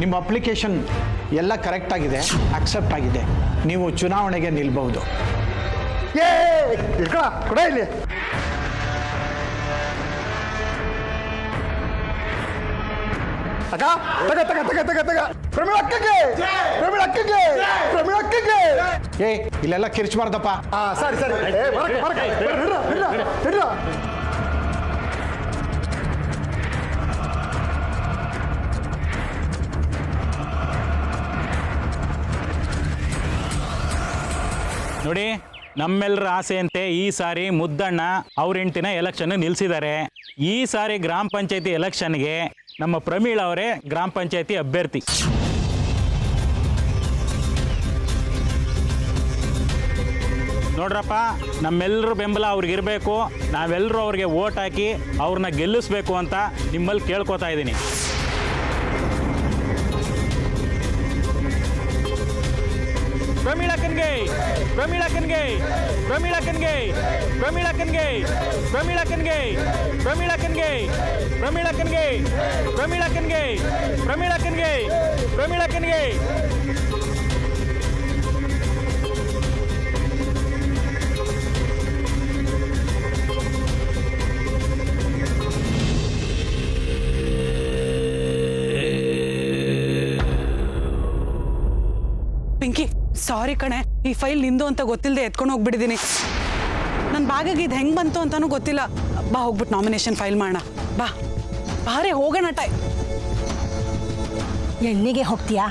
ನಿಮ್ಮ ಅಪ್ಲಿಕೇಶನ್ ಎಲ್ಲ ಕರೆಕ್ಟ್ ಆಗಿದೆ, ಅಕ್ಸೆಪ್ಟ್ ಆಗಿದೆ. ನೀವು ಚುನಾವಣೆಗೆ ನಿಲ್ಬಹುದು. ಕೊಡ ಇಲ್ಲಿ. ಇಲ್ಲೆಲ್ಲ ಕಿರ್ಚಬಾರ್ದಪ್ಪ. ಸರಿ ಸರಿ. ನೋಡಿ, ನಮ್ಮೆಲ್ಲರ ಆಸೆಯಂತೆ ಈ ಸಾರಿ ಮುದ್ದಣ್ಣ ಅವ್ರ ಹೆಂಡತಿನ ಎಲೆಕ್ಷನ್ ನಿಲ್ಲಿಸಿದ್ದಾರೆ. ಈ ಸಾರಿ ಗ್ರಾಮ ಪಂಚಾಯತಿ ಎಲೆಕ್ಷನ್ಗೆ ನಮ್ಮ ಪ್ರಮೀಳ್ ಅವರೇ ಗ್ರಾಮ ಪಂಚಾಯತಿ ಅಭ್ಯರ್ಥಿ. ನೋಡ್ರಪ್ಪ, ನಮ್ಮೆಲ್ಲರ ಬೆಂಬಲ ಅವ್ರಿಗಿರಬೇಕು. ನಾವೆಲ್ಲರೂ ಅವ್ರಿಗೆ ವೋಟ್ ಹಾಕಿ ಅವ್ರನ್ನ ಗೆಲ್ಲಿಸ್ಬೇಕು ಅಂತ ನಿಮ್ಮಲ್ಲಿ ಕೇಳ್ಕೊತಾ ಇದ್ದೀನಿ. ಪ್ರಮೀಳಕ್ಕನ್ಗೆ, ಪ್ರಮೀಳಕ್ಕನ್ಗೆ, ಪ್ರಮೀಳಕ್ಕನ್ಗೆ, ಪ್ರಮೀಳಕ್ಕನ್ಗೆ, ಪ್ರಮೀಳಕ್ಕನ್ಗೆ, ಪ್ರಮೀಳಕ್ಕನ್ಗೆ, ಪ್ರಮೀಳಕ್ಕನ್ಗೆ, ಪ್ರಮೀಳಕ್ಕನ್ಗೆ, ಪ್ರಮೀಳಕ್ಕನ್ಗೆ, ಪ್ರಮೀಳಕ್ಕನ್ಗೆ. ಪಿಂಕಿ, ಸಾರಿ ಕಣೆ, ಈ ಫೈಲ್ ನಿಂದು ಅಂತ ಗೊತ್ತಿಲ್ಲದೆ ಎತ್ಕೊಂಡು ಹೋಗ್ಬಿಟ್ಟಿದ್ದೀನಿ. ನನ್ನ ಬ್ಯಾಗಿಗೆ ಇದು ಹೆಂಗೆ ಬಂತು ಅಂತಾನೂ ಗೊತ್ತಿಲ್ಲ. ಬಾ, ಹೋಗ್ಬಿಟ್ಟು ನಾಮಿನೇಷನ್ ಫೈಲ್ ಮಾಡೋಣ. ಬಾ ಬಾರೆ ಹೋಗೋಣ. ಎಣ್ಣಿಗೆ ಹೋಗ್ತೀಯಾ?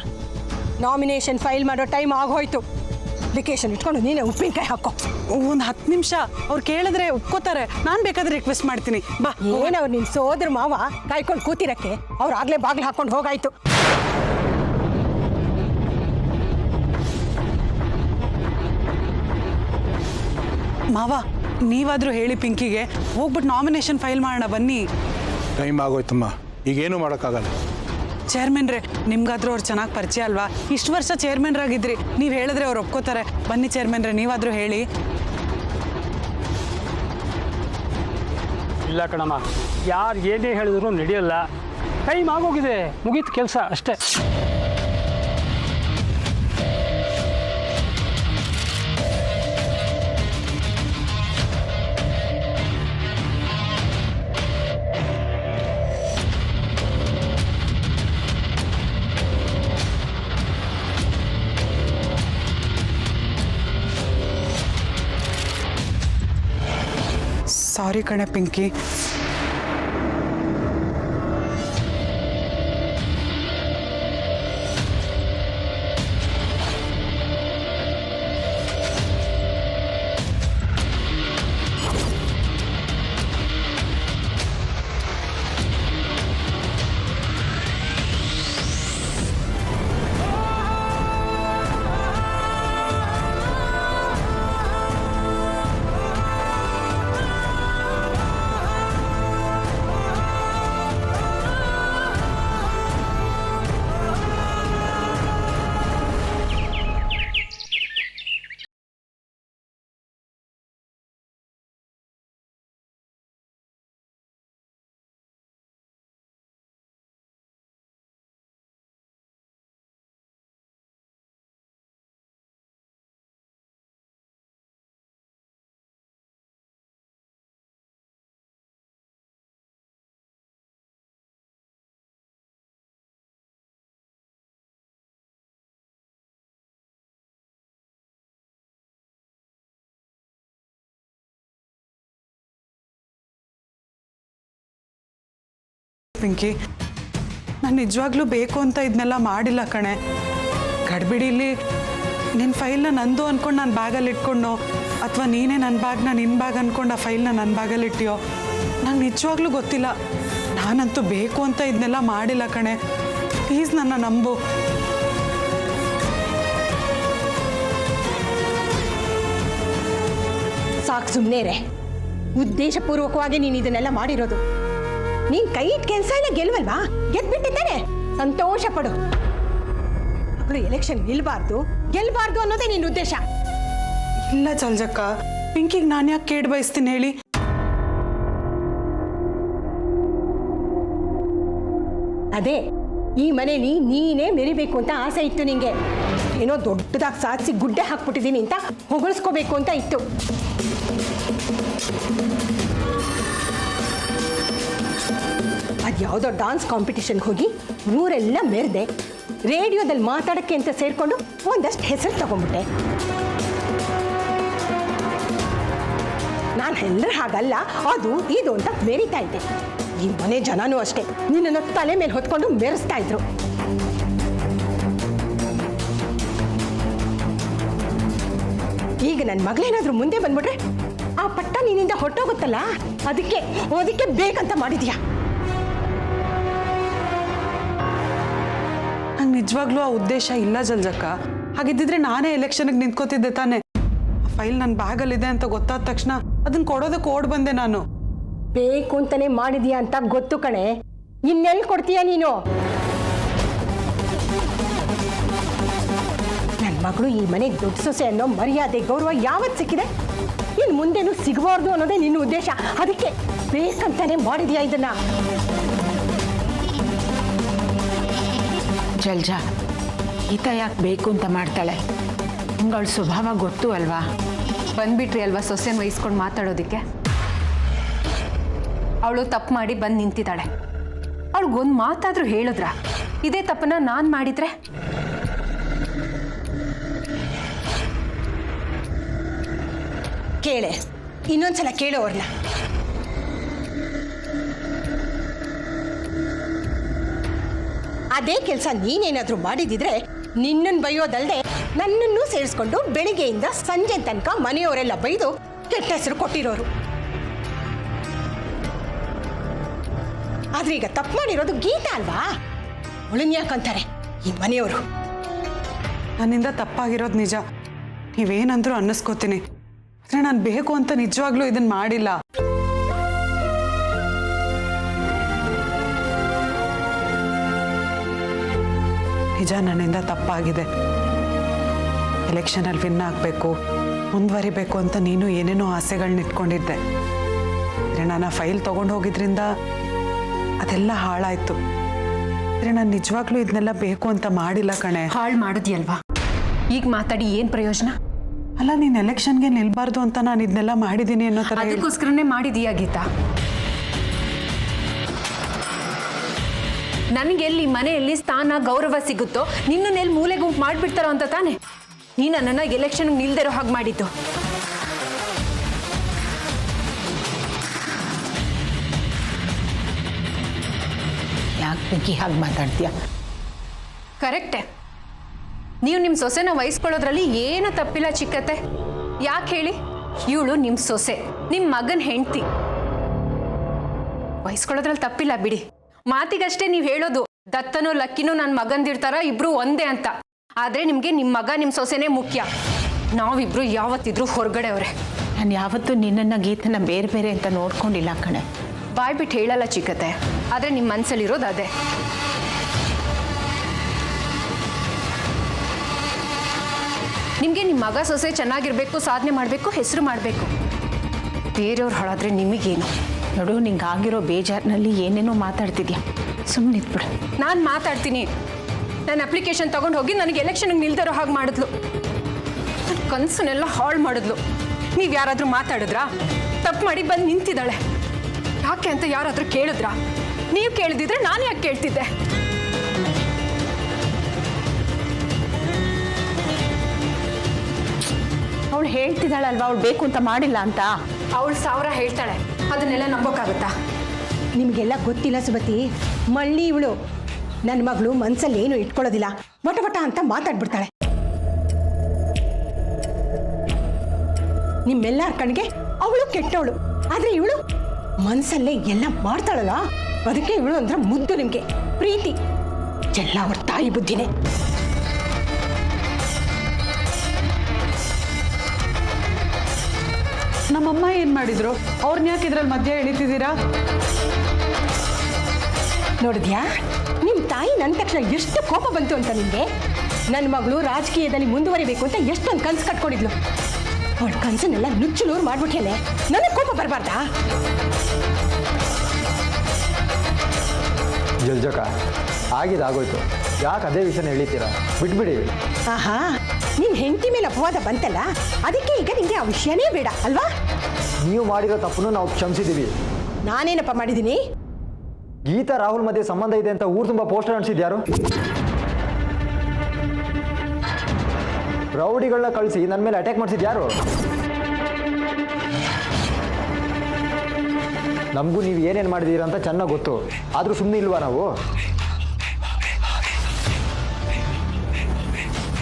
ನಾಮಿನೇಷನ್ ಫೈಲ್ ಮಾಡೋ ಟೈಮ್ ಆಗೋಯ್ತು. ಅಪ್ಲಿಕೇಶನ್ ಇಟ್ಕೊಂಡು ನೀನೇ ಉಪ್ಪಿನಕಾಯಿ ಹಾಕೋ. ಒಂದು 10 ನಿಮಿಷ ಅವ್ರು ಕೇಳಿದ್ರೆ ಒಪ್ಕೋತಾರೆ. ನಾನು ಬೇಕಾದ್ರೆ ರಿಕ್ವೆಸ್ಟ್ ಮಾಡ್ತೀನಿ. ಬಾ. ಏನವ್ರು ನಿನ್ನ ಸೋದ್ರ ಮಾವ ಕಾಯ್ಕೊಂಡು ಕೂತಿರಕ್ಕೆ ಅವ್ರು ಆಗ್ಲೇ ಬಾಗ್ಲು ಹಾಕೊಂಡು ಹೋಗಾಯ್ತು. ಮಾವ, ನೀವಾದರೂ ಹೇಳಿ ಪಿಂಕಿಗೆ, ಹೋಗ್ಬಿಟ್ಟು ನಾಮಿನೇಷನ್ ಫೈಲ್ ಮಾಡೋಣ. ಬನ್ನಿ. ಟೈಮ್ ಆಗೋಯ್ತಮ್ಮ, ಈಗೇನು ಮಾಡೋಕ್ಕಾಗಲ್ಲ. ಚೇರ್ಮನ್ರೇ, ನಿಮ್ಗಾದ್ರೂ ಅವ್ರು ಚೆನ್ನಾಗಿ ಪರಿಚಯ ಅಲ್ವಾ? ಇಷ್ಟು ವರ್ಷ ಚೇರ್ಮನ್ರಾಗಿದ್ರಿ, ನೀವು ಹೇಳಿದ್ರೆ ಅವ್ರು ಒಪ್ಕೋತಾರೆ. ಬನ್ನಿ ಚೇರ್ಮನ್ರೇ, ನೀವಾದರೂ ಹೇಳಿ. ಇಲ್ಲ ಕಣಮ್ಮ, ಯಾರು ಏನೇ ಹೇಳಿದ್ರು ನಡೆಯಲ್ಲ. ಟೈಮ್ ಆಗೋಗಿದೆ, ಮುಗೀತು ಕೆಲಸ ಅಷ್ಟೇ. ಸಾರಿ ಕಣೆ ಪಿಂಕಿ. ಪಿಂಕಿ, ನಾನು ನಿಜವಾಗ್ಲೂ ಬೇಕು ಅಂತ ಇದನ್ನೆಲ್ಲ ಮಾಡಿಲ್ಲ ಕಣೆ. ಗಡ್ಬಿಡಿಲಿ ನಿನ್ನ ಫೈಲ್ನ ನಂದು ಅಂದ್ಕೊಂಡು ನಾನು ಬ್ಯಾಗಲ್ಲಿ ಇಟ್ಕೊಂಡು, ಅಥವಾ ನೀನೇ ನನ್ನ ಬ್ಯಾಗ್ನ ನಿನ್ನ ಬ್ಯಾಗ್ ಅಂದ್ಕೊಂಡು ಆ ಫೈಲ್ನ ನನ್ನ ಬ್ಯಾಗಲ್ಲಿ ಇಟ್ಟಿಯೋ, ನಂಗೆ ನಿಜವಾಗ್ಲೂ ಗೊತ್ತಿಲ್ಲ. ನಾನಂತೂ ಬೇಕು ಅಂತ ಇದನ್ನೆಲ್ಲ ಮಾಡಿಲ್ಲ ಕಣೆ. ಪ್ಲೀಸ್ ನನ್ನ ನಂಬು. ಸಾಕು, ಸುಮ್ಮನೆ ರೇ. ಉದ್ದೇಶಪೂರ್ವಕವಾಗಿ ನೀನು ಇದನ್ನೆಲ್ಲ ಮಾಡಿರೋದು. ನೀನ್ ಕೈ ಇಟ್ಟು ಕೆಲಸ ಎಲ್ಲ ಗೆಲ್ವಲ್ವಾ? ಗೆದ್ಬಿಟ್ಟಿದ್ದೇನೆ, ಸಂತೋಷ ಪಡು. ಮಗಳು ಎಲೆಕ್ಷನ್ ಗೆಲ್ಬಾರ್ದು ಅನ್ನೋದೇ ನಿನ್ನ ಉದ್ದೇಶ. ಇಲ್ಲ ಚಲ್ಜಕ್ಕ, ಪಿಂಕಿಗೆ ನಾನು ಯಾಕೆ ಕೇಡ್ ಬಯಸ್ತೀನಿ ಹೇಳಿ? ಅದೇ ಈ ಮನೇಲಿ ನೀನೇ ಮೆರಿಬೇಕು ಅಂತ ಆಸೆ ಇತ್ತು ನಿಂಗೆ. ಏನೋ ದೊಡ್ಡದಾಗಿ ಸಾಧಿಸಿ ಗುಡ್ಡೆ ಹಾಕ್ಬಿಟ್ಟಿದ್ದೀನಿ ಅಂತ ಹೊಗಳಿಸ್ಕೋಬೇಕು ಅಂತ ಇತ್ತು. ಅದು ಯಾವುದೋ ಡಾನ್ಸ್ ಕಾಂಪಿಟಿಷನ್ಗೆ ಹೋಗಿ ಊರೆಲ್ಲ ಮೆರೆದೆ, ರೇಡಿಯೋದಲ್ಲಿ ಮಾತಾಡೋಕ್ಕೆ ಅಂತ ಸೇರಿಕೊಂಡು ಒಂದಷ್ಟು ಹೆಸರು ತಗೊಂಡ್ಬಿಟ್ಟೆ. ನಾನು ಎಲ್ಲರ ಹಾಗಲ್ಲ, ಅದು ಇದು ಅಂತ ಮೆರಿತಾ ಇದ್ದೆ. ಈ ಮನೆ ಜನನೂ ಅಷ್ಟೇ ನಿನ್ನನ್ನು ತಲೆ ಮೇಲೆ ಹೊತ್ಕೊಂಡು ಮೆರೆಸ್ತಾ ಇದ್ರು. ಈಗ ನನ್ನ ಮಗಳೇನಾದ್ರೂ ಮುಂದೆ ಬಂದ್ಬಿಟ್ರೆ ಆ ಪಟ್ಟ ನಿನ್ನಿಂದ ಹೊಟ್ಟೋಗುತ್ತಲ್ಲ, ಅದಕ್ಕೆ ಬೇಕಂತ ಮಾಡಿದ್ಯಾ? ನಂಗೆ ನಿಜವಾಗ್ಲೂ ಆ ಉದ್ದೇಶ ಇಲ್ಲ ಜಲ್ಜಕ್ಕ. ಹಾಗಿದ್ದಿದ್ರೆ ನಾನೇ ಎಲೆಕ್ಷನ್ಗೆ ನಿಂತ್ಕೋತಿದ್ದೆ ತಾನೆ. ಆ ಫೈಲ್ ನನ್ನ ಬ್ಯಾಗಲ್ಲಿದೆ ಅಂತ ಗೊತ್ತಾದ ತಕ್ಷಣ ಅದನ್ನ ಕೊಡೋದಕ್ಕೆ ಓಡ್ ಬಂದೆ ನಾನು. ಬೇಕು ಅಂತಾನೆ ಮಾಡಿದ್ಯಾ ಅಂತ ಗೊತ್ತು ಕಣೆ. ಇನ್ನೆಲ್ಲಿ ಕೊಡ್ತೀಯ ನೀನು? ನನ್ನ ಮಗಳು ಈ ಮನೆಗೆ ದೊಡ್ಡ ಸೊಸೆ ಅನ್ನೋ ಮರ್ಯಾದೆ ಗೌರವ ಯಾವತ್ತು ಸಿಕ್ಕಿದೆ? ಇನ್ನು ಮುಂದೇನು ಸಿಗಬಾರ್ದು ಅನ್ನೋದೇ ನಿನ್ನ ಉದ್ದೇಶ. ಅದಕ್ಕೆ ಬೇಕಂತಾನೆ ಮಾಡಿದ್ಯಾ ಇದನ್ನ? ಜಲ್ಜಾ, ಈತ ಯಾಕೆ ಬೇಕು ಅಂತ ಮಾಡ್ತಾಳೆ? ನಿಮ್ಗಳ ಸ್ವಭಾವ ಗೊತ್ತು ಅಲ್ವಾ? ಬಂದ್ಬಿಟ್ರಿ ಅಲ್ವಾ ಸೊಸೆನ ವಹಿಸ್ಕೊಂಡು ಮಾತಾಡೋದಕ್ಕೆ. ಅವಳು ತಪ್ಪು ಮಾಡಿ ಬಂದು ನಿಂತಿದ್ದಾಳೆ. ಅವಳಿಗೊಂದು ಮಾತಾದರೂ ಹೇಳಿದ್ರ? ಇದೇ ತಪ್ಪನ್ನ ನಾನು ಮಾಡಿದ್ರೆ? ಕೇಳೆ, ಇನ್ನೊಂದ್ಸಲ ಕೇಳು ಅವ್ರನ್ನ. ಅದೇ ಕೆಲಸ ನೀನೇನಾದ್ರೂ ಮಾಡಿದಿದ್ರೆ ನಿನ್ನನ್ನು ಬೈಯೋದಲ್ಲದೆ ನನ್ನನ್ನು ಸೇರಿಸ್ಕೊಂಡು ಬೆಳಿಗ್ಗೆಯಿಂದ ಸಂಜೆ ತನಕ ಮನೆಯವರೆಲ್ಲ ಬೈದು ಕೆಟ್ಟ ಹೆಸರು ಕೊಟ್ಟಿರೋರು. ಆದ್ರೆ ಈಗ ತಪ್ಪು ಮಾಡಿರೋದು ಗೀತಾ ಅಲ್ವಾ? ಅವಳನ್ನ ಯಾಕಂತಾರೆ ಈ ಮನೆಯವರು? ನನ್ನಿಂದ ತಪ್ಪಾಗಿರೋದು ನಿಜ, ನೀವೇನಂದ್ರೂ ಅನ್ನಿಸ್ಕೋತೀನಿ. ಆದರೆ ನಾನು ಬೇಕು ಅಂತ ನಿಜವಾಗ್ಲೂ ಇದನ್ನ ಮಾಡಿಲ್ಲ. ನಿಜ, ನನ್ನಿಂದ ತಪ್ಪಾಗಿದೆ. ಎಲೆಕ್ಷನಲ್ಲಿ ವಿನ್ ಆಗಬೇಕು, ಮುಂದುವರಿಬೇಕು ಅಂತ ನೀನು ಏನೇನೋ ಆಸೆಗಳನ್ನ ಇಟ್ಕೊಂಡಿದ್ದೆ. ಆದರೆ ನಾನು ಆ ಫೈಲ್ ತೊಗೊಂಡು ಹೋಗಿದ್ರಿಂದ ಅದೆಲ್ಲ ಹಾಳಾಯಿತು. ಆದರೆ ನಾನು ನಿಜವಾಗ್ಲೂ ಇದನ್ನೆಲ್ಲ ಬೇಕು ಅಂತ ಮಾಡಿಲ್ಲ ಕಣೆ. ಹಾಳು ಮಾಡಿದ್ಯಲ್ವಾ? ಈಗ ಮಾತಾಡಿ ಏನು ಪ್ರಯೋಜನ? ಅಲ್ಲ, ನೀನು ಎಲೆಕ್ಷನ್ಗೆ ನಿಲ್ಬಾರ್ದು ಅಂತ ನಾನು ಇದನ್ನೆಲ್ಲ ಮಾಡಿದ್ದೀನಿ ಅನ್ನೋ ಥರ. ಅದಕ್ಕೋಸ್ಕರನೇ ಮಾಡಿದೀಯಾ ಗೀತಾ? ನನಗೆಲ್ಲಿ ಮನೆಯಲ್ಲಿ ಸ್ಥಾನ ಗೌರವ ಸಿಗುತ್ತೋ ನಿನ್ನೆಲ್ಲಿ ಮೂಲೆ ಗುಂಪು ಮಾಡಿಬಿಡ್ತಾರೋ ಅಂತ ತಾನೆ ನೀ ನನ್ನನ್ನು ಎಲೆಕ್ಷನ್ಗೆ ನಿಲ್ದಿರೋ ಹಾಗೆ ಮಾಡಿದ್ದು. ಯಾಕೆ ಪಿಂಕಿ ಹಾಗೆ ಮಾತಾಡ್ತೀಯ? ಕರೆಕ್ಟೇ. ನೀವು ನಿಮ್ಮ ಸೊಸೆನ ವಹಿಸ್ಕೊಳ್ಳೋದ್ರಲ್ಲಿ ಏನೂ ತಪ್ಪಿಲ್ಲ ಚಿಕ್ಕತ್ತೆ. ಯಾಕೆ ಹೇಳಿ? ಇವಳು ನಿಮ್ಮ ಸೊಸೆ, ನಿಮ್ಮ ಮಗನ ಹೆಂಡ್ತಿ. ವಹಿಸ್ಕೊಳ್ಳೋದ್ರಲ್ಲಿ ತಪ್ಪಿಲ್ಲ ಬಿಡಿ. ಮಾತಿಗಷ್ಟೇ ನೀವು ಹೇಳೋದು ದತ್ತನೋ ಲಕ್ಕಿನೋ ನನ್ನ ಮಗಂದಿರ್ತಾರ, ಇಬ್ರು ಒಂದೇ ಅಂತ. ಆದರೆ ನಿಮಗೆ ನಿಮ್ಮ ಮಗ ನಿಮ್ಮ ಸೊಸೆನೇ ಮುಖ್ಯ. ನಾವಿಬ್ರು ಯಾವತ್ತಿದ್ರು ಹೊರಗಡೆ ಅವರೇ. ನಾನು ಯಾವತ್ತೂ ನಿನ್ನನ್ನು ಗೀತನ ಬೇರೆ ಬೇರೆ ಅಂತ ನೋಡ್ಕೊಂಡಿಲ್ಲ ಕಣೆ. ಬಾಯ್ ಬಿಟ್ಟು ಹೇಳಲ್ಲ ಚಿಕ್ಕತ್ತೆ, ಆದರೆ ನಿಮ್ಮ ಮನಸ್ಸಲ್ಲಿರೋದು ಅದೇ. ನಿಮಗೆ ನಿಮ್ಮ ಮಗ ಸೊಸೆ ಚೆನ್ನಾಗಿರ್ಬೇಕು, ಸಾಧನೆ ಮಾಡಬೇಕು, ಹೆಸರು ಮಾಡಬೇಕು. ಬೇರೆಯವ್ರು ಹಾಳಾದ್ರೆ ನಿಮಗೇನು? ನೋಡು, ನಿಂಗೆ ಆಗಿರೋ ಬೇಜಾರಿನಲ್ಲಿ ಏನೇನೋ ಮಾತಾಡ್ತಿದ್ಯಾ. ಸುಮ್ಮನೆ ಇದ್ಬಿಡು. ನಾನು ಮಾತಾಡ್ತೀನಿ. ನನ್ನ ಅಪ್ಲಿಕೇಶನ್ ತೊಗೊಂಡು ಹೋಗಿ ನನಗೆ ಎಲೆಕ್ಷನ್ಗೆ ನಿಲ್ದಿರೋ ಹಾಗೆ ಮಾಡಿದ್ಲು. ನನ್ನ ಕನಸನ್ನೆಲ್ಲ ಹಾಳು ಮಾಡಿದ್ಲು. ನೀವು ಯಾರಾದರೂ ಮಾತಾಡಿದ್ರಾ? ತಪ್ಪು ಮಾಡಿ ಬಂದು ನಿಂತಿದ್ದಾಳೆ. ಯಾಕೆ ಅಂತ ಯಾರಾದರೂ ಕೇಳಿದ್ರಾ? ನೀವು ಕೇಳಿದಿದ್ರೆ ನಾನು ಯಾಕೆ ಕೇಳ್ತಿದ್ದೆ? ಅವಳು ಹೇಳ್ತಿದ್ದಾಳಲ್ವಾ ಅವಳು ಬೇಕು ಅಂತ ಮಾಡಿಲ್ಲ ಅಂತ. ಅವಳು 1000 ಹೇಳ್ತಾಳೆ, ಅದನ್ನೆಲ್ಲ ನಂಬೋಕ್ಕಾಗುತ್ತಾ? ನಿಮಗೆಲ್ಲ ಗೊತ್ತಿಲ್ಲ ಸುಮತಿ, ಮಳ್ಳಿ ಇವಳು. ನನ್ನ ಮಗಳು ಮನ್ಸಲ್ಲಿ ಏನು ಇಟ್ಕೊಳ್ಳೋದಿಲ್ಲ, ವಟ ವಟ ಅಂತ ಮಾತಾಡ್ಬಿಡ್ತಾಳೆ. ನಿಮ್ಮೆಲ್ಲರ ಕಣ್ಣಿಗೆ ಅವಳು ಕೆಟ್ಟವಳು, ಆದ್ರೆ ಇವಳು ಮನ್ಸಲ್ಲೇ ಎಲ್ಲ ಮಾಡ್ತಾಳಲ್ಲ, ಅದಕ್ಕೆ ಇವಳು ಅಂದ್ರೆ ಮುದ್ದು, ನಿಮ್ಗೆ ಪ್ರೀತಿ ಎಲ್ಲ ಅವ್ರ ತಾಯಿ ಬುದ್ಧಿನೇ. ನಮ್ಮಮ್ಮ ಏನು ಮಾಡಿದ್ರು? ಅವ್ರನ್ನ ಯಾಕೆ ಇದ್ರಲ್ಲಿ ಮಧ್ಯೆ ಎಳಿತಿದ್ದೀರಾ? ನೋಡಿದ್ಯಾ ನಿಮ್ಮ ತಾಯಿ ನನ್ನ ತಕ್ಷಣ ಎಷ್ಟು ಕೋಪ ಬಂತು ಅಂತ ನಿಮಗೆ? ನನ್ನ ಮಗಳು ರಾಜಕೀಯದಲ್ಲಿ ಮುಂದುವರಿಬೇಕು ಅಂತ ಎಷ್ಟೊಂದು ಕನಸು ಕಟ್ಕೊಂಡಿದ್ಲು. ಅವಳ ಕನಸನ್ನೆಲ್ಲ ನುಚ್ಚು ನೂರು ಮಾಡ್ಬಿಟ್ಟೇನೆ. ನನಗೆ ಕೋಪ ಬರಬಾರ್ದಾ? ಜಲ್ಜಕ ಆಗೋಯ್ತು, ಯಾಕೆ ಅದೇ ವಿಷಯನ ಹೇಳಿತೀರಾ? ಬಿಟ್ಬಿಡಿ. ಆಹಾ, ನಿನ್ನ ಹೆಂಡತಿ ಮೇಲೆ ಅಪವಾದ ಬಂತಲ್ಲ, ಅದಕ್ಕೆ ಈಗ ನಿಂಗೆ ಆ ವಿಷಯನೇ ಬೇಡ ಅಲ್ವಾ? ನೀವು ಮಾಡಿರೋ ತಪ್ಪನ್ನು ನಾವು ಕ್ಷಮಿಸಿದ್ದೀವಿ. ನಾನೇನಪ್ಪ ಮಾಡಿದ್ದೀನಿ? ಗೀತಾ ರಾಹುಲ್ ಮಧ್ಯೆ ಸಂಬಂಧ ಇದೆ ಅಂತ ಊರು ತುಂಬ ಪೋಸ್ಟರ್ ಅಂಟಿಸಿದ್ಯಾರು? ರೌಡಿಗಳನ್ನ ಕಳಿಸಿ ನನ್ನ ಮೇಲೆ ಅಟ್ಯಾಕ್ ಮಾಡಿಸಿದ್ಯಾರು? ನಮಗೂ ನೀವು ಏನೇನು ಮಾಡಿದ್ದೀರಾ ಅಂತ ಚೆನ್ನಾಗಿ ಗೊತ್ತು, ಆದರೂ ಸುಮ್ಮನೆ ಇಲ್ವಾ ನಾವು?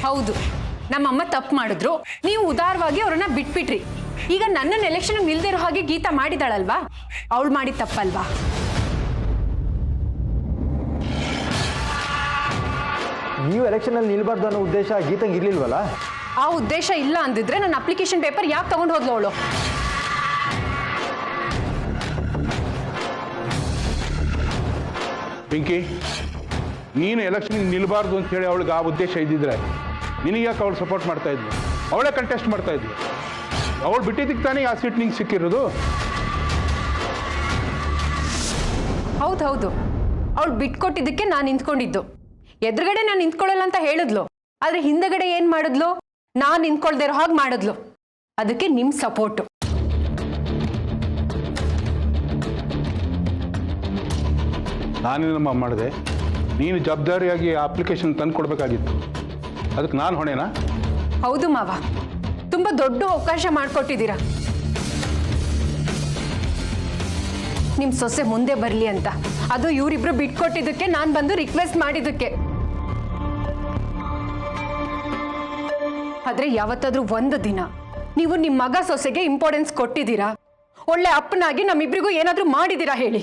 ಹೌದು, ನಮ್ಮಮ್ಮ ತಪ್ಪು ಮಾಡಿದ್ರು, ನೀವು ಉದಾರವಾಗಿ ಅವ್ರನ್ನ ಬಿಟ್ಬಿಟ್ರಿ. ಈಗ ನನ್ನನ್ನು ಎಲೆಕ್ಷನ್ಗೆ ನಿಲ್ದಿರೋ ಹಾಗೆ ಗೀತಾ ಮಾಡಿದಾಳಲ್ವಾ, ಅವಳು ಮಾಡಿದ ತಪ್ಪಲ್ವಾ? ನೀವು ಎಲೆಕ್ಷನಲ್ಲಿ ನಿಲ್ಬಾರ್ದು ಅನ್ನೋ ಉದ್ದೇಶ ಗೀತಂಗೆ ಇರಲಿಲ್ವಲ್ಲ? ಆ ಉದ್ದೇಶ ಇಲ್ಲ ಅಂದಿದ್ರೆ ನನ್ನ ಅಪ್ಲಿಕೇಶನ್ ಪೇಪರ್ ಯಾಕೆ ತಗೊಂಡು ಹೋದ್ಲು ಅವಳು? ಪಿಂಕಿ, ನೀನು ಎಲೆಕ್ಷನ್ಗೆ ನಿಲ್ಬಾರ್ದು ಅಂತ ಹೇಳಿ ಅವಳಿಗೆ ಆ ಉದ್ದೇಶ ಇದ್ದಿದ್ರೆ ನಿನಗೆ ಯಾಕೆ ಅವಳು ಸಪೋರ್ಟ್ ಮಾಡ್ತಾ ಇದ್ಲು? ಅವಳೇ ಕಂಟೆಸ್ಟ್ ಮಾಡ್ತಾ ಇದ್ಲು. ಅವಳು ಬಿಟ್ಟಿದ್ದಕ್ಕೆ ತಾನೇ ಆ ಸೀಟ್ ನಿಂಗೆ ಸಿಕ್ಕಿರೋದು. ಹೌದು, ಅವಳು ಬಿಟ್ಕೊಟ್ಟಿದ್ದಕ್ಕೆ ನಾನು ನಿಂತ್ಕೊಂಡಿದ್ದು. ಎದುರುಗಡೆ ನಾನು ನಿಂತ್ಕೊಳ್ಳಲ್ಲ ಅಂತ ಹೇಳಿದ್ಲು, ಆದ್ರೆ ಹಿಂದಗಡೆ ಏನ್ ಮಾಡಿದ್ಲು? ನಾನು ನಿಂತ್ಕೊಳ್ದೇ ಇರೋ ಹಾಗೆ ಮಾಡಿದ್ಲು. ಅದಕ್ಕೆ ನಿಮ್ ಸಪೋರ್ಟು. ನಾನೇನಮ್ಮ ಮಾಡಿದೆ? ನೀನು ಜವಾಬ್ದಾರಿಯಾಗಿ ಅಪ್ಲಿಕೇಶನ್ ತಂದು ಕೊಡಬೇಕಾಗಿತ್ತು. ಅದಕ್ಕೆ ನಾನು ಹೊಣೆನಾ? ಹೌದು ಮಾವ, ತುಂಬಾ ದೊಡ್ಡ ಅವಕಾಶ ಮಾಡಿಕೊಟ್ಟಿದ್ದೀರಾ ನಿಮ್ಮ ಸೊಸೆ ಮುಂದೆ ಬರಲಿ ಅಂತ. ಅದು ಇವರಿಬ್ರು ಬಿಟ್ಕೊಟ್ಟಿದ್ದಕ್ಕೆ ನಾನು ಬಂದು ರಿಕ್ವೆಸ್ಟ್ ಮಾಡಿದ್ದಕ್ಕೆ. ಆದ್ರೆ ಯಾವತ್ತಾದ್ರೂ ಒಂದು ದಿನ ನೀವು ನಿಮ್ಮ ಮಗ ಸೊಸೆಗೆ ಇಂಪಾರ್ಟೆನ್ಸ್ ಕೊಟ್ಟಿದ್ದೀರಾ? ಒಳ್ಳೆ ಅಪ್ಪನಾಗಿ ನಮ್ಮಿಬ್ರಿಗೂ ಏನಾದ್ರೂ ಮಾಡಿದ್ದೀರಾ ಹೇಳಿ?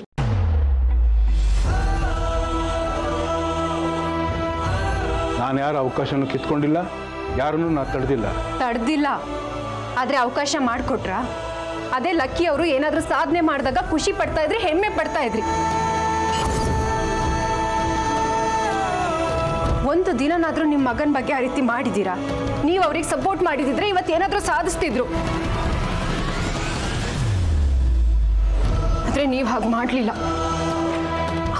ನಾನು ಯಾರ ಅವಕಾಶನೂ ಕಿತ್ಕೊಂಡಿಲ್ಲ, ಯಾರನ್ನೂ ನಾನು ತಡೆದಿಲ್ಲ. ಆದ್ರೆ ಅವಕಾಶ ಮಾಡಿಕೊಟ್ರಾ? ಅದೇ ಲಕ್ಕಿ ಅವರು ಏನಾದ್ರೂ ಸಾಧನೆ ಮಾಡಿದಾಗ ಖುಷಿ ಪಡ್ತಾ ಇದ್ರಿ, ಹೆಮ್ಮೆ ಪಡ್ತಾ ಇದ್ರಿ. ಒಂದು ದಿನನಾದ್ರೂ ನಿಮ್ಮ ಮಗನ ಬಗ್ಗೆ ಆ ರೀತಿ ಮಾಡಿದ್ದೀರಾ? ನೀವು ಅವ್ರಿಗೆ ಸಪೋರ್ಟ್ ಮಾಡಿದಿದ್ರೆ ಇವತ್ತೇನಾದ್ರೂ ಸಾಧಿಸ್ತಿದ್ರು. ಆದ್ರೆ ನೀವು ಹಾಗೆ ಮಾಡಲಿಲ್ಲ.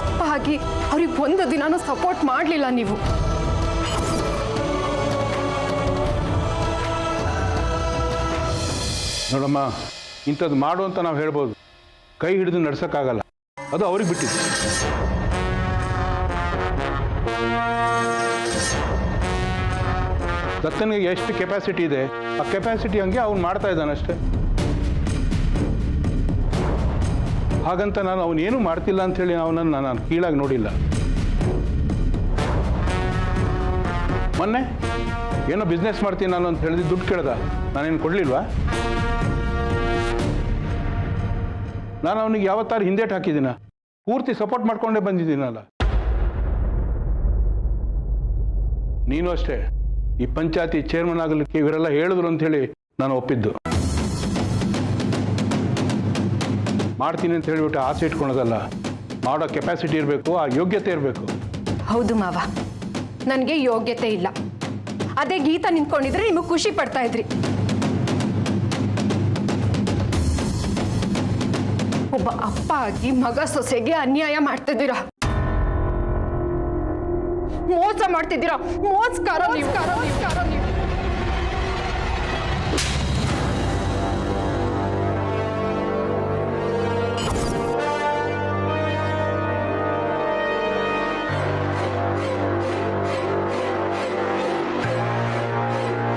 ಅಪ್ಪ ಆಗಿ ಅವ್ರಿಗೆ ಒಂದು ದಿನಾನೂ ಸಪೋರ್ಟ್ ಮಾಡಲಿಲ್ಲ ನೀವು. ನೋಡಮ್ಮ, ಇಂಥದ್ದು ಮಾಡು ಅಂತ ನಾವು ಹೇಳ್ಬೋದು, ಕೈ ಹಿಡಿದು ನಡ್ಸೋಕ್ಕಾಗಲ್ಲ. ಅದು ಅವ್ರಿಗೆ ಬಿಟ್ಟಿದ್ದು. ದತ್ತನಿಗೆ ಎಷ್ಟು ಕೆಪಾಸಿಟಿ ಇದೆ, ಆ ಕೆಪಾಸಿಟಿ ಹಂಗೆ ಅವ್ನು ಮಾಡ್ತಾ ಇದ್ದಾನಷ್ಟೇ. ಹಾಗಂತ ನಾನು ಅವನೇನು ಮಾಡ್ತಿಲ್ಲ ಅಂಥೇಳಿ ಅವನನ್ನು ನಾನು ಕೀಳಾಗಿ ನೋಡಿಲ್ಲ. ಮೊನ್ನೆ ಏನೋ ಬಿಸ್ನೆಸ್ ಮಾಡ್ತೀನಿ ನಾನು ಅಂತ ಹೇಳಿದ್ರೆ ದುಡ್ಡು ಕೇಳ್ದ, ನಾನೇನು ಕೊಡಲಿಲ್ವಾ? ನಾನು ಅವನಿಗೆ ಯಾವತ್ತಾರು ಹಿಂದೇಟು ಹಾಕಿದ್ದೀನ? ಪೂರ್ತಿ ಸಪೋರ್ಟ್ ಮಾಡ್ಕೊಂಡೇ ಬಂದಿದ್ದೀನಲ್ಲ. ನೀನು ಅಷ್ಟೇ, ಈ ಪಂಚಾಯತಿ ಚೇರ್ಮನ್ ಆಗಲಿಕ್ಕೆ ಇವರೆಲ್ಲ ಹೇಳಿದ್ರು ಅಂಥೇಳಿ ನಾನು ಒಪ್ಪಿದ್ದು. ಮಾಡ್ತೀನಿ ಅಂತ ಹೇಳಿಬಿಟ್ಟು ಆಸೆ ಇಟ್ಕೊಳೋದಲ್ಲ, ಮಾಡೋ ಕೆಪಾಸಿಟಿ ಇರಬೇಕು, ಆ ಯೋಗ್ಯತೆ ಇರಬೇಕು. ಹೌದು ಮಾವ, ನನಗೆ ಯೋಗ್ಯತೆ ಇಲ್ಲ. ಅದೇ ಗೀತಾ ನಿಂತ್ಕೊಂಡಿದ್ರೆ ನಿಮಗೆ ಖುಷಿ ಪಡ್ತಾ ಇದ್ರಿ. ಒಬ್ಬ ಅಪ್ಪ ಆಗಿ ಮಗ ಸೊಸೆಗೆ ಅನ್ಯಾಯ ಮಾಡ್ತಿದ್ದೀರಾ, ಮೋಸ ಮಾಡ್ತಿದ್ದೀರಾ. ಮೋಸ್ಕಾರ ನೀವು.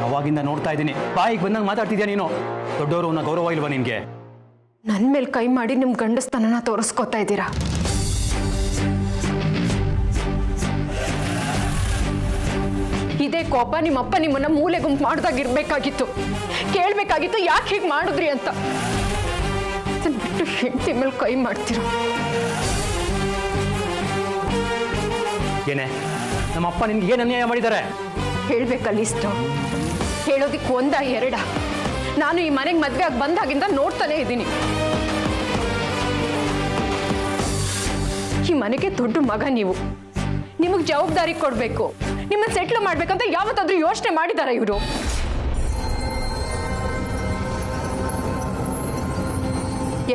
ಅವಾಗಿಂದ ನೋಡ್ತಾ ಇದ್ದೀನಿ, ಬಾಯಿಗೆ ಬಂದಂಗೆ ಮಾತಾಡ್ತಿದ್ಯಾ ನೀನು. ದೊಡ್ಡವರು ಅನ್ನೋ ಗೌರವ ಇಲ್ವಾ ನಿನ್ಗೆ? ನನ್ನ ಮೇಲೆ ಕೈ ಮಾಡಿ ನಿಮ್ಮ ಗಂಡಸ್ತನನ ತೋರಿಸ್ಕೊತಾ ಇದ್ದೀರಾ. ಇದೇ ಕೋಪ ನಿಮ್ಮಪ್ಪ ನಿಮ್ಮನ್ನ ಮೂಲೆ ಗುಂಪು ಮಾಡ್ದಾಗಿರ್ಬೇಕಾಗಿತ್ತು. ಕೇಳಬೇಕಾಗಿತ್ತು ಯಾಕೆ ಹೀಗೆ ಮಾಡಿದ್ರಿ ಅಂತ. ಬಿಟ್ಟು ಹೆಂಡತಿ ಮೇಲೆ ಕೈ ಮಾಡ್ತೀರ. ಏನೇ ನಮ್ಮಪ್ಪ ನಿನ್ಗೆ ಏನು ಅನ್ಯಾಯ ಮಾಡಿದ್ದಾರೆ? ಹೇಳ್ಬೇಕಲ್ಲಿಷ್ಟು ಹೇಳೋದಿಕ್ಕೆ ಒಂದ ಎರಡ? ನಾನು ಈ ಮನೆಗೆ ಮದುವೆ ಆಗಿ ಬಂದಾಗಿಂದ ನೋಡ್ತಾನೆ ಇದ್ದೀನಿ. ಈ ಮನೆಗೆ ದೊಡ್ಡ ಮಗ ನೀವು. ನಿಮಗೆ ಜವಾಬ್ದಾರಿ ಕೊಡಬೇಕು, ನಿಮ್ಮನ್ನು ಸೆಟ್ಲ್ ಮಾಡ್ಬೇಕಂತ ಯಾವತ್ತಾದ್ರೂ ಯೋಚನೆ ಮಾಡಿದಾರ ಇವರು?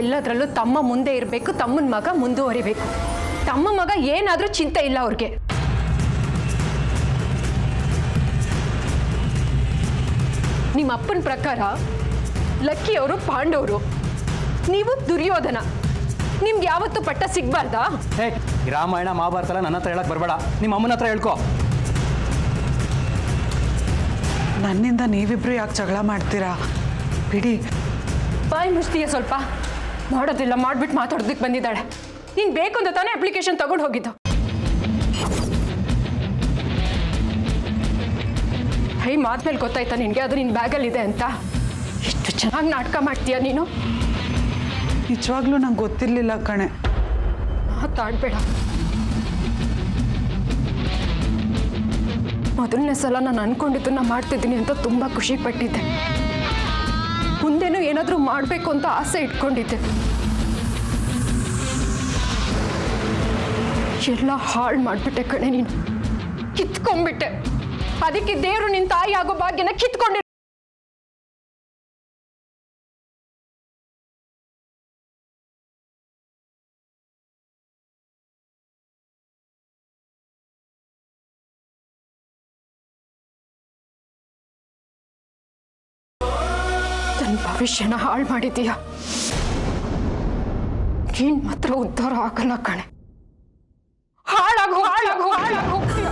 ಎಲ್ಲದರಲ್ಲೂ ತಮ್ಮ ಮುಂದೆ ಇರಬೇಕು, ತಮ್ಮನ ಮಗ ಮುಂದುವರಿಬೇಕು. ತಮ್ಮ ಮಗ ಏನಾದರೂ ಚಿಂತೆ ಇಲ್ಲ ಅವ್ರಿಗೆ. ನಿಮ್ಮ ಅಪ್ಪನ ಪ್ರಕಾರ ಲಕ್ಕಿಯವರು ಪಾಂಡವರು, ನೀವು ದುರ್ಯೋಧನ. ನಿಮ್ಗೆ ಯಾವತ್ತೂ ಪಟ್ಟ ಸಿಗ್ಬಾರ್ದಾ? ಹೇ, ರಾಮಾಯಣ ಮಹಾಭಾರತ ಎಲ್ಲ ನನ್ನ ಹತ್ರ ಹೇಳಕ್ ಬರಬೇಡ, ನಿಮ್ಮ ಅಮ್ಮನ ಹತ್ರ ಹೇಳ್ಕೊ. ನನ್ನಿಂದ ನೀವಿಬ್ರು ಯಾಕೆ ಜಗಳ ಮಾಡ್ತೀರಾ? ಬಿಡಿ. ಬಾಯ್ ಮುಚ್ತೀಯ ಸ್ವಲ್ಪ. ಮಾಡೋದಿಲ್ಲ ಮಾಡ್ಬಿಟ್ಟು ಮಾತಾಡೋದಕ್ಕೆ ಬಂದಿದ್ದಾಳೆ. ನೀನು ಬೇಕು ಅಂತ ತಾನೇ ಅಪ್ಲಿಕೇಶನ್ ತಗೊಂಡು ಹೋಗಿದ್ದು. ಹೈ ಮಾದ್ಮೇಲೆ ಗೊತ್ತಾಯ್ತಾ ನಿನಗೆ ಅದು ನಿನ್ನ ಬ್ಯಾಗಲ್ಲಿದೆ ಅಂತ? ಎಷ್ಟು ಚೆನ್ನಾಗಿ ನಾಟಕ ಮಾಡ್ತೀಯ ನೀನು. ನಿಜವಾಗ್ಲೂ ನಂಗೆ ಗೊತ್ತಿರಲಿಲ್ಲ ಕಣೆ. ಮಾತಾಡಬೇಡ. ಮೊದಲನೇ ಸಲ ನಾನು ಅನ್ಕೊಂಡಿದ್ದನ್ನ ಮಾಡ್ತಿದ್ದೀನಿ ಅಂತ ತುಂಬ ಖುಷಿ ಪಟ್ಟಿದ್ದೆ. ಮುಂದೇನೂ ಏನಾದರೂ ಮಾಡಬೇಕು ಅಂತ ಆಸೆ ಇಟ್ಕೊಂಡಿದ್ದೆ. ಎಲ್ಲ ಹಾಳು ಮಾಡಿಬಿಟ್ಟೆ ಕಣೆ ನೀನು. ಕಿತ್ಕೊಂಡ್ಬಿಟ್ಟೆ. ಅದಕ್ಕೆ ದೇವರು ನಿನ್ನ ತಾಯಿ ಆಗೋ ಭಾಗ್ಯನ ಕಿತ್ಕೊಂಡೆ. ನನ್ನ ಭವಿಷ್ಯನ ಹಾಳು ಮಾಡಿದೀಯ. ನೀನ್ ಮಾತ್ರ ಉದ್ಧಾರ ಆಗಲ್ಲ ಕಣೆ. ಹಾಳಾಗಿ ಹೋಗ್ತೀಯ.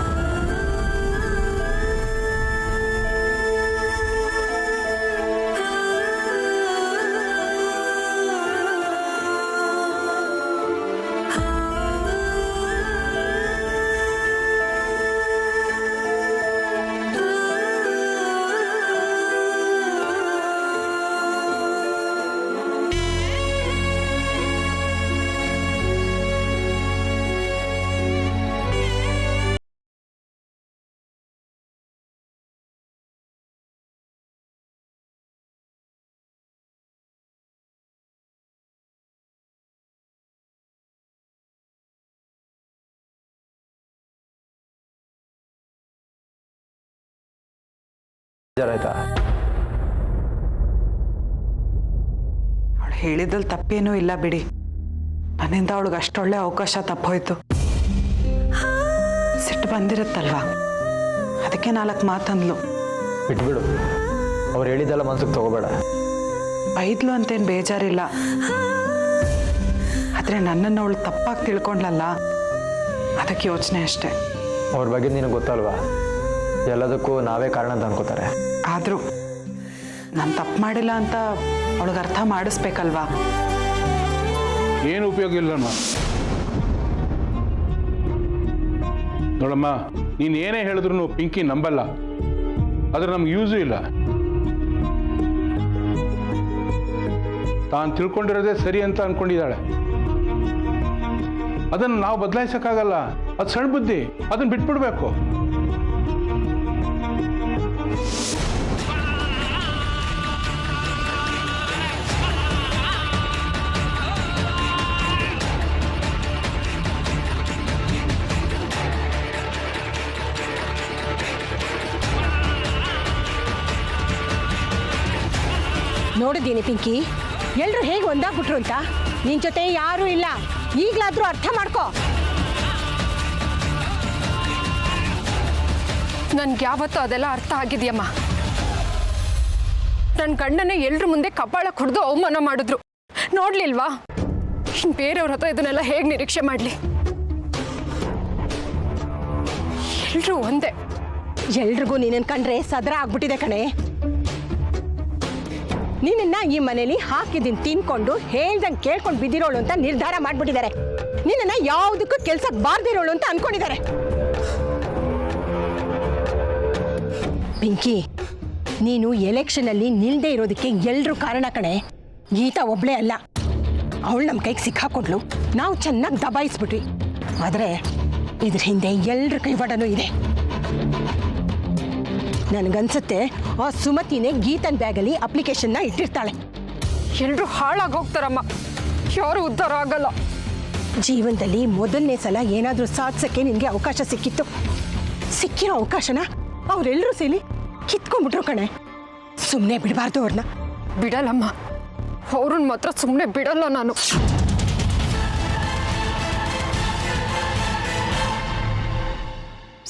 ಆಯ್ತಾ? ಅವಳು ಹೇಳಿದಲ್ಲಿ ತಪ್ಪೇನೂ ಇಲ್ಲ ಬಿಡಿ. ನನ್ನಿಂದ ಅವಳಿಗೆ ಅಷ್ಟೊಳ್ಳೆ ಅವಕಾಶ ತಪ್ಪೋಯ್ತು. ಸಿಟ್ಟು ಬಂದಿರುತ್ತಲ್ವಾ, ಅದಕ್ಕೆ 4 ಮಾತಂದ್ಲು. ಬಿಟ್ಬಿಡು, ಅವ್ರು ಹೇಳಿದ್ದೆಲ್ಲ ಮನ್ಸಿಗೆ ತಗೋಬೇಡ. ಬೈದ್ಲು ಅಂತೇನು ಬೇಜಾರಿಲ್ಲ, ಆದರೆ ನನ್ನನ್ನು ಅವಳು ತಪ್ಪಾಗಿ ತಿಳ್ಕೊಂಡ್ಲಲ್ಲ, ಅದಕ್ಕೆ ಯೋಚನೆ ಅಷ್ಟೆ. ಅವ್ರ ಬಗ್ಗೆ ನಿನಗೆ ಗೊತ್ತಲ್ವಾ, ಎಲ್ಲದಕ್ಕೂ ನಾವೇ ಕಾರಣ ಅಂತ ಅನ್ಕೋತಾರೆ. ಆದರೂ ನಾನು ತಪ್ಪು ಮಾಡಿಲ್ಲ ಅಂತ ಅವಳಿಗೆ ಅರ್ಥ ಮಾಡಿಸ್ಬೇಕಲ್ವಾ? ಏನು ಉಪಯೋಗ ಇಲ್ಲಮ್ಮ. ನೋಡಮ್ಮ, ನೀನು ಏನೇ ಹೇಳಿದ್ರು ಪಿಂಕಿ ನಂಬಲ್ಲ. ಆದ್ರೆ ನಮ್ಗೆ ಯೂಸು ಇಲ್ಲ. ತಾನು ತಿಳ್ಕೊಂಡಿರೋದೇ ಸರಿ ಅಂತ ಅನ್ಕೊಂಡಿದ್ದಾಳೆ. ಅದನ್ನು ನಾವು ಬದಲಾಯಿಸಕ್ಕಾಗಲ್ಲ. ಅದು ಸಣ್ಣ ಬುದ್ಧಿ, ಅದನ್ನು ಬಿಟ್ಬಿಡ್ಬೇಕು. ನೋಡಿದ್ದೀನಿ ಪಿಂಕಿ, ಎಲ್ಲರೂ ಹೇಗೆ ಒಂದಾಗ್ಬಿಟ್ರು ಅಂತ. ನಿನ್ ಜೊತೆ ಯಾರೂ ಇಲ್ಲ. ಈಗಲಾದ್ರೂ ಅರ್ಥ ಮಾಡ್ಕೋ. ನನ್ಗೆ ಯಾವತ್ತೂ ಅದೆಲ್ಲ ಅರ್ಥ ಆಗಿದೆಯಮ್ಮ. ನನ್ನ ಗಂಡನೇ ಎಲ್ರ ಮುಂದೆ ಕಪಾಳ ಕುಡಿದು ಅವಮಾನ ಮಾಡಿದ್ರು. ನೋಡ್ಲಿಲ್ವಾ? ಬೇರೆಯವ್ರ ಹತ್ರ ಇದನ್ನೆಲ್ಲ ಹೇಗೆ ನಿರೀಕ್ಷೆ ಮಾಡಲಿ? ಎಲ್ರೂ ಒಂದೇ. ಎಲ್ರಿಗೂ ನೀನನ್ನು ಕಂಡ್ರೆ ಸದರ ಆಗ್ಬಿಟ್ಟಿದೆ ಕಣೆ. ನಿನ್ನ ಈ ಮನೇಲಿ ಹಾಕಿದ್ದೀನಿ ತಿನ್ಕೊಂಡು ಹೇಳ್ದಂಗೆ ಕೇಳ್ಕೊಂಡು ಬಿದ್ದಿರೋಳು ಅಂತ ನಿರ್ಧಾರ ಮಾಡ್ಬಿಟ್ಟಿದ್ದಾರೆ. ನಿನ್ನ ಯಾವುದಕ್ಕೂ ಕೆಲ್ಸಕ್ಕೆ ಬಾರ್ದಿರೋಳು ಅಂತ ಅನ್ಕೊಂಡಿದ್ದಾರೆ. ಪಿಂಕಿ, ನೀನು ಎಲೆಕ್ಷನಲ್ಲಿ ನಿಲ್ದೇ ಇರೋದಕ್ಕೆ ಎಲ್ರೂ ಕಾರಣ ಕಣೆ. ಗೀತಾ ಒಬ್ಳೇ ಅಲ್ಲ. ಅವಳು ನಮ್ಮ ಕೈಗೆ ಸಿಕ್ಕಾಕೊಂಡ್ಲು, ನಾವು ಚೆನ್ನಾಗಿ ದಬಾಯಿಸ್ಬಿಟ್ವಿ. ಆದರೆ ಇದ್ರ ಹಿಂದೆ ಎಲ್ರ ಕೈವಾಡನೂ ಇದೆ. ನನಗನ್ಸುತ್ತೆ ಆ ಸುಮತಿನೇ ಗೀತನ್ ಬ್ಯಾಗಲ್ಲಿ ಅಪ್ಲಿಕೇಶನ್ನ ಇಟ್ಟಿರ್ತಾಳೆ. ಎಲ್ಲರೂ ಹಾಳಾಗಿ ಹೋಗ್ತಾರಮ್ಮ, ಯಾರು ಉದ್ಧಾರ ಆಗಲ್ಲ. ಜೀವನದಲ್ಲಿ ಮೊದಲನೇ ಸಲ ಏನಾದರೂ ಸಾಧಿಸೋಕ್ಕೆ ನಿನಗೆ ಅವಕಾಶ ಸಿಕ್ಕಿತ್ತು. ಸಿಕ್ಕಿರೋ ಅವಕಾಶನ ಅವರೆಲ್ಲರೂ ಸೇರಿ ಕಿತ್ಕೊಂಡ್ಬಿಟ್ರು ಕಣೆ. ಸುಮ್ಮನೆ ಬಿಡಬಾರ್ದು ಅವ್ರನ್ನ. ಬಿಡಲ್ಲಮ್ಮ, ಅವ್ರನ್ನ ಮಾತ್ರ ಸುಮ್ಮನೆ ಬಿಡಲ್ಲ ನಾನು.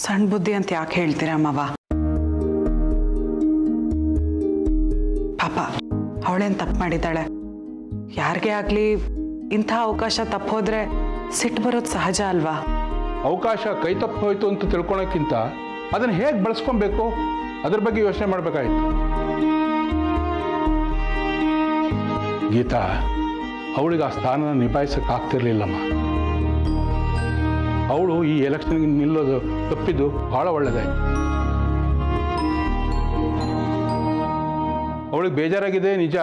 ಸಣ್ಣ ಬುದ್ಧಿ ಅಂತ ಯಾಕೆ ಹೇಳ್ತೀರಾ ಮಾವ? ಪಾಪ ಅವಳೇನು ತಪ್ಪು ಮಾಡಿದ್ದಾಳೆ. ಯಾರಿಗೇ ಆಗಲಿ ಇಂಥ ಅವಕಾಶ ತಪ್ಪೋದ್ರೆ ಸಿಟ್ಟು ಬರೋದು ಸಹಜ ಅಲ್ವಾ? ಅವಕಾಶ ಕೈ ತಪ್ಪು ಹೋಯ್ತು ಅಂತ ತಿಳ್ಕೊಳಕ್ಕಿಂತ ಅದನ್ನು ಹೇಗೆ ಬಳಸ್ಕೊಬೇಕು ಅದ್ರ ಬಗ್ಗೆ ಯೋಚನೆ ಮಾಡಬೇಕಾಯ್ತು. ಗೀತಾ ಅವಳಿಗೆ ಆ ಸ್ಥಾನನ ನಿಭಾಯಿಸಕ್ಕೆ ಆಗ್ತಿರ್ಲಿಲ್ಲಮ್ಮ. ಅವಳು ಈ ಎಲೆಕ್ಷನ್ಗೆ ನಿಲ್ಲೋದು ತಪ್ಪಿದ್ದು ಬಹಳ ಒಳ್ಳೆದಾಯ್ತು. ಅವಳಿಗೆ ಬೇಜಾರಾಗಿದೆ ನಿಜ,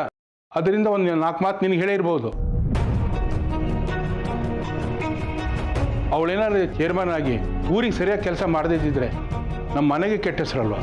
ಅದರಿಂದ ಒಂದು 4 ಮಾತು ನಿನಗೆ ಹೇಳಿರ್ಬೋದು. ಅವಳೇನಾದ್ರು ಚೇರ್ಮನ್ ಆಗಿ ಊರಿಗೆ ಸರಿಯಾಗಿ ಕೆಲಸ ಮಾಡದಿದ್ದರೆ ನಮ್ಮ ಮನೆಗೆ ಕೆಟ್ಟ ಹೆಸರಲ್ವ?